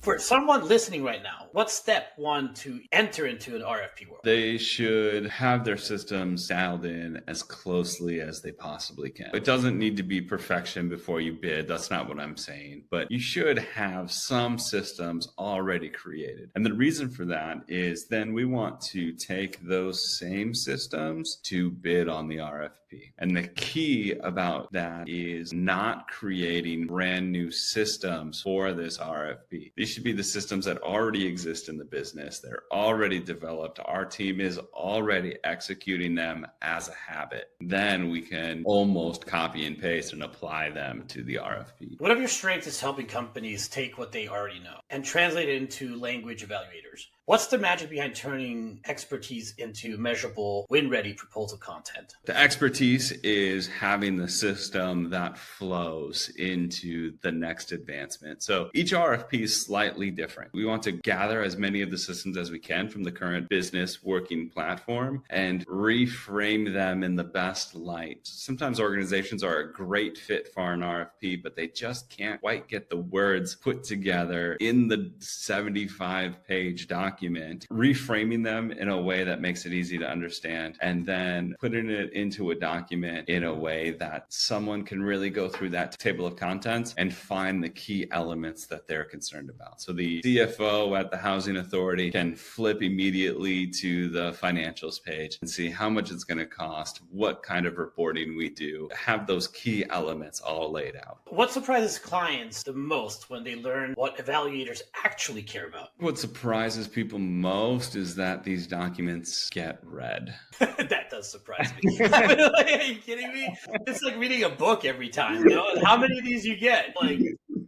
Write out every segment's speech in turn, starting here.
For someone listening right now, what's step one to enter into an RFP world? They should have their systems dialed in as closely as they possibly can. It doesn't need to be perfection before you bid. That's not what I'm saying. But you should have some systems already created. And the reason for that is then we want to take those same systems to bid on the RFP. And the key about that is not creating brand new systems for this RFP. These should be the systems that already exist in the business. They're already developed. Our team is already executing them as a habit. Then we can almost copy and paste and apply them to the RFP. One of your strengths is helping companies take what they already know and translate it into language evaluators. What's the magic behind turning expertise into measurable, win-ready proposal content? The expertise is having the system that flows into the next advancement. So each RFP is slightly different. We want to gather as many of the systems as we can from the current business working platform and reframe them in the best light. Sometimes organizations are a great fit for an RFP, but they just can't quite get the words put together in the 75-page document, reframing them in a way that makes it easy to understand, and then putting it into a document in a way that someone can really go through that table of contents and find the key elements that they're concerned about. So the CFO at the housing authority can flip immediately to the financials page and see how much it's going to cost, what kind of reporting we do, have those key elements all laid out. What surprises clients the most when they learn what evaluators actually care about? What surprises people most is that these documents get read. That does surprise me. I mean, like, are you kidding me? It's like reading a book every time. You know? How many of these you get? Like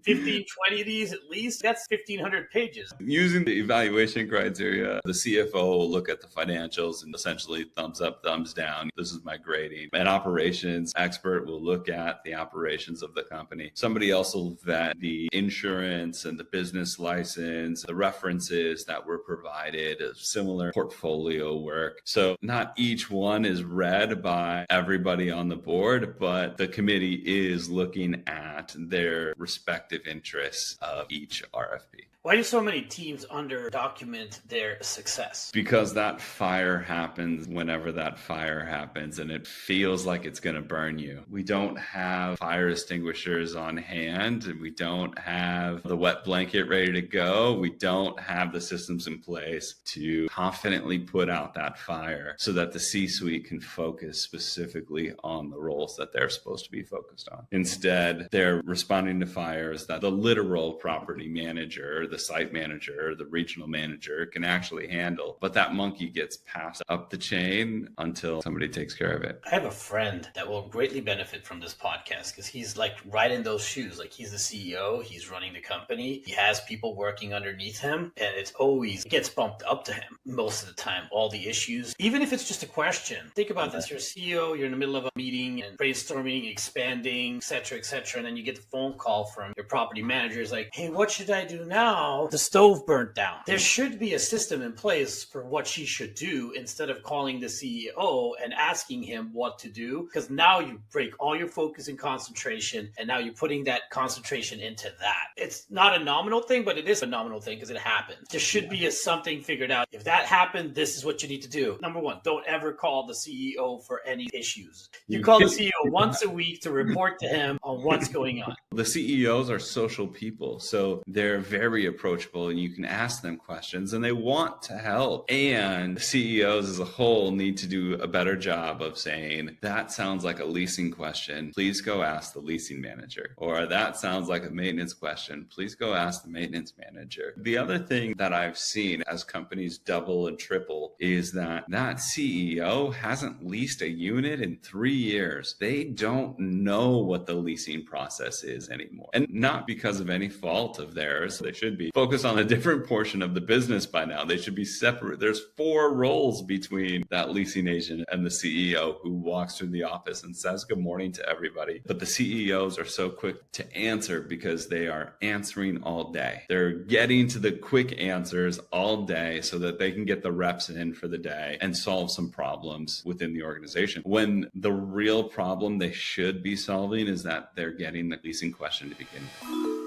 15, 20 of these at least? That's 1,500 pages. Using the evaluation criteria, the CFO will look at the financials and essentially thumbs up, thumbs down. This is my grading. An operations expert will look at the operations of the company. Somebody else will vet the insurance and the business license, the references that were provided, similar portfolio work. So not each one is read by everybody on the board, but the committee is looking at their respective interests of each RFP. Why do so many teams under-document their success? Because that fire happens whenever that fire happens, and it feels like it's going to burn you. We don't have fire extinguishers on hand, and we don't have the wet blanket ready to go. We don't have the systems in place to confidently put out that fire so that the C-suite can focus specifically on the roles that they're supposed to be focused on. Instead, they're responding to fires that the literal property manager, the site manager, the regional manager can actually handle. But that monkey gets passed up the chain until somebody takes care of it. I have a friend that will greatly benefit from this podcast because he's like right in those shoes. Like he's the CEO, he's running the company, he has people working underneath him, and it gets bumped up to him most of the time, all the issues. Even if it's just a question. Think about this, you're a CEO, you're in the middle of a meeting and brainstorming, expanding, et cetera, and then you get the phone call from your property manager. It's like, hey, what should I do now? The stove burnt down. There should be a system in place for what she should do instead of calling the CEO and asking him what to do, because now you break all your focus and concentration, and now you're putting that concentration into that. It's not a nominal thing, but it is a nominal thing because it happens. There should be something figured out. If that happened, this is what you need to do. Number one, don't ever call the CEO for any issues. You call the CEO once a week to report to him on what's going on. The CEOs are social people, so they're very approachable and you can ask them questions and they want to help. And CEOs as a whole need to do a better job of saying, that sounds like a leasing question. Please go ask the leasing manager. Or that sounds like a maintenance question. Please go ask the maintenance manager. The other thing that I've seen as companies double and triple is that CEO hasn't leased a unit in 3 years. They don't know what the leasing process is anymore. And not because of any fault of theirs. They should be focused on a different portion of the business by now. They should be separate. There's 4 roles between that leasing agent and the CEO who walks through the office and says good morning to everybody. But the CEOs are so quick to answer because they are answering all day. They're getting to the quick answers all day so that they can get the reps in for the day and solve some problems within the organization. When the real problem they should be solving is that they're getting the leasing question to begin with.